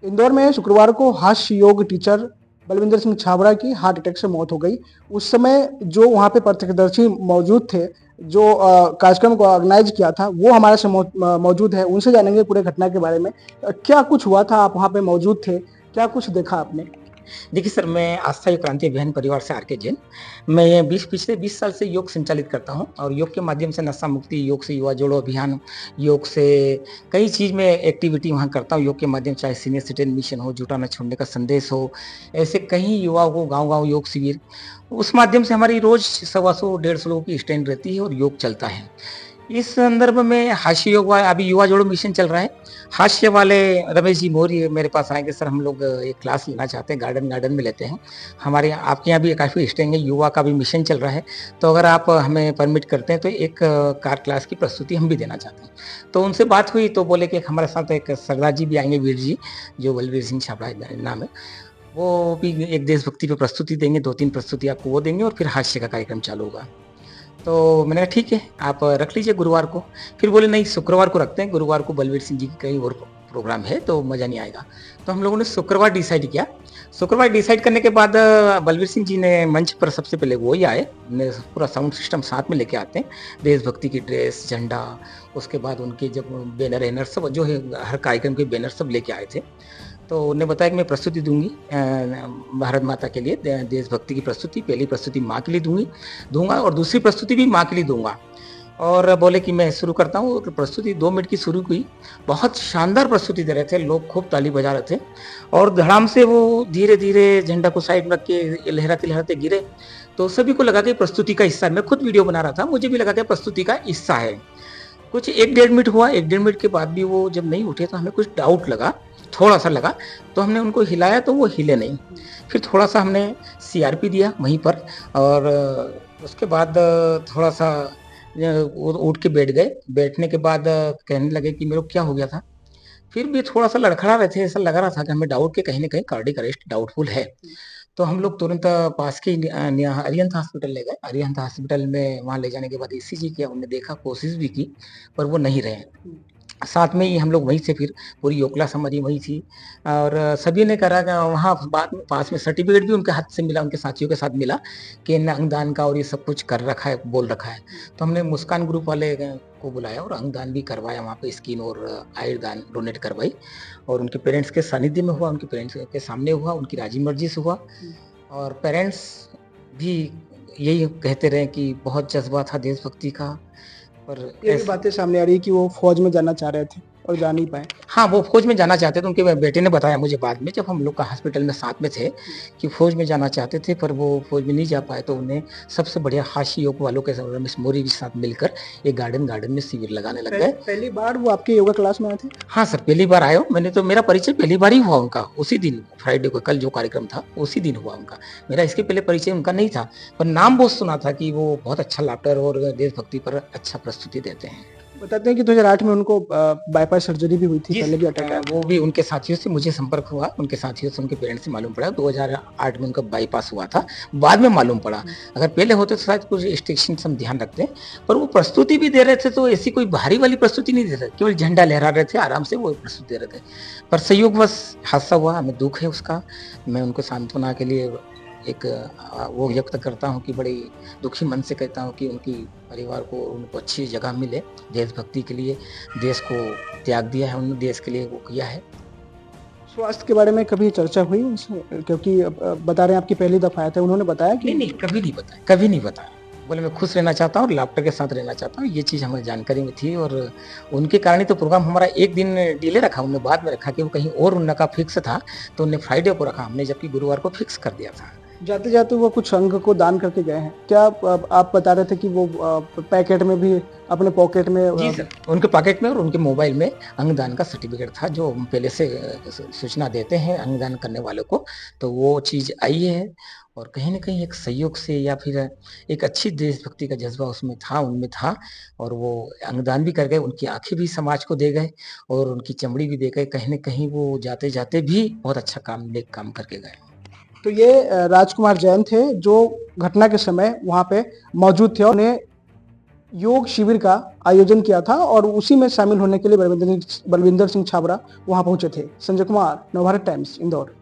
इंदौर में शुक्रवार को हास्य योग टीचर बलविंदर सिंह छाबड़ा की हार्ट अटैक से मौत हो गई। उस समय जो वहाँ पे प्रत्यक्षदर्शी मौजूद थे, जो कार्यक्रम को ऑर्गेनाइज किया था, वो हमारे साथ मौजूद है। उनसे जानेंगे पूरे घटना के बारे में। क्या कुछ हुआ था? आप वहाँ पे मौजूद थे, क्या कुछ देखा आपने? देखिए सर, मैं आस्था योग क्रांति अभियान परिवार से आर.के. जैन। मैं पिछले 20 साल से योग संचालित करता हूँ और योग के माध्यम से नशा मुक्ति, योग से युवा जोड़ो अभियान, योग से कई चीज़ में एक्टिविटी वहाँ करता हूँ। योग के माध्यम से चाहे सीनियर सिटीजन मिशन हो, जूठा न छोड़ने का संदेश हो, ऐसे कई युवाओं को गाँव-गाँव योग शिविर, उस माध्यम से हमारी रोज़ 125 150 लोगों की स्ट्रेंथ रहती है और योग चलता है। इस संदर्भ में हास्य योग अभी युवा जोड़ो मिशन चल रहा है। हास्य वाले रमेश जी मौर्य मेरे पास आएँगे, सर हम लोग एक क्लास लेना चाहते हैं, गार्डन में लेते हैं। हमारे यहाँ आपके यहाँ भी काफ़ी स्ट्रेंथ है, युवा का भी मिशन चल रहा है, तो अगर आप हमें परमिट करते हैं तो एक कार क्लास की प्रस्तुति हम भी देना चाहते हैं। तो उनसे बात हुई तो बोले कि हमारे साथ एक सरदार जी भी आएँगे, वीर जी, जो बलवीर सिंह छाबड़ा नाम है। वो भी एक देशभक्ति पे प्रस्तुति देंगे, 2-3 प्रस्तुति आपको वो देंगे और फिर हास्य का कार्यक्रम चालू होगा। तो मैंने कहा ठीक है, आप रख लीजिए गुरुवार को। फिर बोले नहीं, शुक्रवार को रखते हैं, गुरुवार को बलवीर सिंह जी की कहीं और प्रोग्राम है तो मज़ा नहीं आएगा। तो हम लोगों ने शुक्रवार डिसाइड किया। शुक्रवार डिसाइड करने के बाद बलवीर सिंह जी ने मंच पर सबसे पहले वो ही आए, ने पूरा साउंड सिस्टम साथ में लेके आते हैं, देशभक्ति की ड्रेस, झंडा, उसके बाद उनके जब बैनर-वैनर सब जो है हर कार्यक्रम के बैनर सब लेके आए थे। तो उन्होंने बताया कि मैं प्रस्तुति दूँगी भारत माता के लिए, देशभक्ति की प्रस्तुति, पहली प्रस्तुति माँ के लिए दूँगा और दूसरी प्रस्तुति भी माँ के लिए दूँगा। और बोले कि मैं शुरू करता हूँ। तो प्रस्तुति 2 मिनट की शुरू हुई। बहुत शानदार प्रस्तुति दे रहे थे, लोग खूब ताली बजा रहे थे और धड़ाम से वो धीरे-धीरे झंडा को साइड में रख के लहराते-लहराते गिरे। तो सभी को लगा कि प्रस्तुति का हिस्सा है। मैं खुद वीडियो बना रहा था, मुझे भी लगा कि प्रस्तुति का हिस्सा है। कुछ 1 डेढ़ मिनट हुआ, 1 डेढ़ मिनट के बाद भी वो जब नहीं उठे तो हमें कुछ डाउट लगा, थोड़ा-सा लगा, तो हमने उनको हिलाया तो वो हिले नहीं। फिर थोड़ा-सा हमने सीआरपी दिया वहीं पर और उसके बाद थोड़ा-सा वो उठ के बैठ गए। बैठने के बाद कहने लगे कि मेरे को क्या हो गया था? फिर भी थोड़ा-सा लड़खड़ा रहे थे, ऐसा लग रहा था कि हमें डाउट कि कहीं न कहीं कार्डियक अरेस्ट डाउटफुल है। तो हम लोग तुरंत पास के अरिहंत हॉस्पिटल ले गए। अरिहंत हॉस्पिटल में वहाँ ले जाने के बाद ईसीजी किया, उन्होंने देखा, कोशिश भी की, पर वो नहीं रहे। साथ में ही हम लोग वहीं से फिर पूरी योग क्लास हमारी वहीं थी और सभी ने करा कि वहाँ बाद में पास में सर्टिफिकेट भी उनके हाथ से मिला, उनके साथियों के साथ मिला कि इन्हें अंगदान का और ये सब कुछ कर रखा है, बोल रखा है। तो हमने मुस्कान ग्रुप वाले को बुलाया और अंगदान भी करवाया वहाँ पे, स्किन और आयुर्दान दान डोनेट करवाई और उनके पेरेंट्स के सानिध्य में हुआ, उनके पेरेंट्स के सामने हुआ, उनकी राजी मर्जी से हुआ और पेरेंट्स भी यही कहते रहे कि बहुत जज़्बा था देशभक्ति का। पर ये भी बातें सामने आ रही है कि वो फौज में जाना चाह रहे थे और जा नहीं पाए। हाँ, वो फ़ौज में जाना चाहते थे, उनके बेटे ने बताया मुझे बाद में जब हम लोग का हॉस्पिटल में साथ में थे, कि फ़ौज में जाना चाहते थे पर वो फ़ौज में नहीं जा पाए तो उन्हें सबसे बढ़िया हास्य योग वालों के साथ रमेश मौर्य के साथ मिलकर एक गार्डन में शिविर लगाने लग गए। पहली बार वो आपके योगा क्लास में आए थे? हाँ सर, पहली बार आए हो, मैंने तो मेरा परिचय पहली बार ही हुआ उनका, उसी दिन फ्राइडे को, कल जो कार्यक्रम था, उसी दिन हुआ उनका। मेरा इसके पहले परिचय उनका नहीं था, पर नाम बहुत सुना था कि वो बहुत अच्छा लाफ्टर और देशभक्ति पर अच्छा प्रस्तुति देते हैं। बताते हैं कि 2008 में उनको बाईपास सर्जरी भी हुई थी, जी पहले भी अटैक आया था। वो भी उनके साथियों से मुझे संपर्क हुआ, उनके साथियों से, उनके पेरेंट्स से मालूम पड़ा 2008 में उनका बाईपास हुआ था, बाद में मालूम पड़ा। अगर पहले होते तो शायद कुछ रिस्ट्रिक्शंस हम ध्यान रखते, पर वो प्रस्तुति भी दे रहे थे तो ऐसी कोई भारी वाली प्रस्तुति नहीं दे रहे थे, केवल झंडा लहरा रहे थे, आराम से वो प्रस्तुति दे रहे थे। पर संयोगवश हादसा हुआ, हमें दुःख है उसका। मैं उनको सांत्वना के लिए एक वो व्यक्त करता हूँ कि बड़ी दुखी मन से कहता हूँ कि उनकी परिवार को उनको अच्छी जगह मिले, देशभक्ति के लिए देश को त्याग दिया है, उन्होंने देश के लिए वो किया है। स्वास्थ्य के बारे में कभी चर्चा हुई उनसे? क्योंकि बता रहे हैं आपकी पहली दफ़ा आए थे, उन्होंने बताया कि नहीं, कभी नहीं बताया, कभी नहीं बताया। बोले मैं खुश रहना चाहता हूँ और लाफ्टर के साथ रहना चाहता हूँ, ये चीज़ हमें जानकारी में थी और उनके कारण ही तो प्रोग्राम हमारा 1 दिन डिले रखा, उन्होंने बाद में रखा कि वो कहीं और उनका फिक्स था, तो उन्होंने फ्राइडे को रखा, हमने जबकि गुरुवार को फिक्स कर दिया था। जाते-जाते वो कुछ अंग को दान करके गए हैं। क्या आप बता रहे थे कि वो पैकेट में भी अपने पॉकेट में जी सर, उनके पॉकेट में और उनके मोबाइल में अंगदान का सर्टिफिकेट था जो हम पहले से सूचना देते हैं अंगदान करने वालों को, तो वो चीज़ आई है और कहीं न कहीं एक सहयोग से या फिर एक अच्छी देशभक्ति का जज़्बा उसमें था, उनमें था और वो अंगदान भी कर गए, उनकी आँखें भी समाज को दे गए और उनकी चमड़ी भी दे गए, कहीं न कहीं वो जाते-जाते भी बहुत अच्छा काम नेक काम करके गए। तो ये राजकुमार जैन थे जो घटना के समय वहाँ पे मौजूद थे और उन्हें योग शिविर का आयोजन किया था और उसी में शामिल होने के लिए बलविंदर सिंह छाबड़ा वहां पहुंचे थे। संजय कुमार, नवभारत टाइम्स, इंदौर।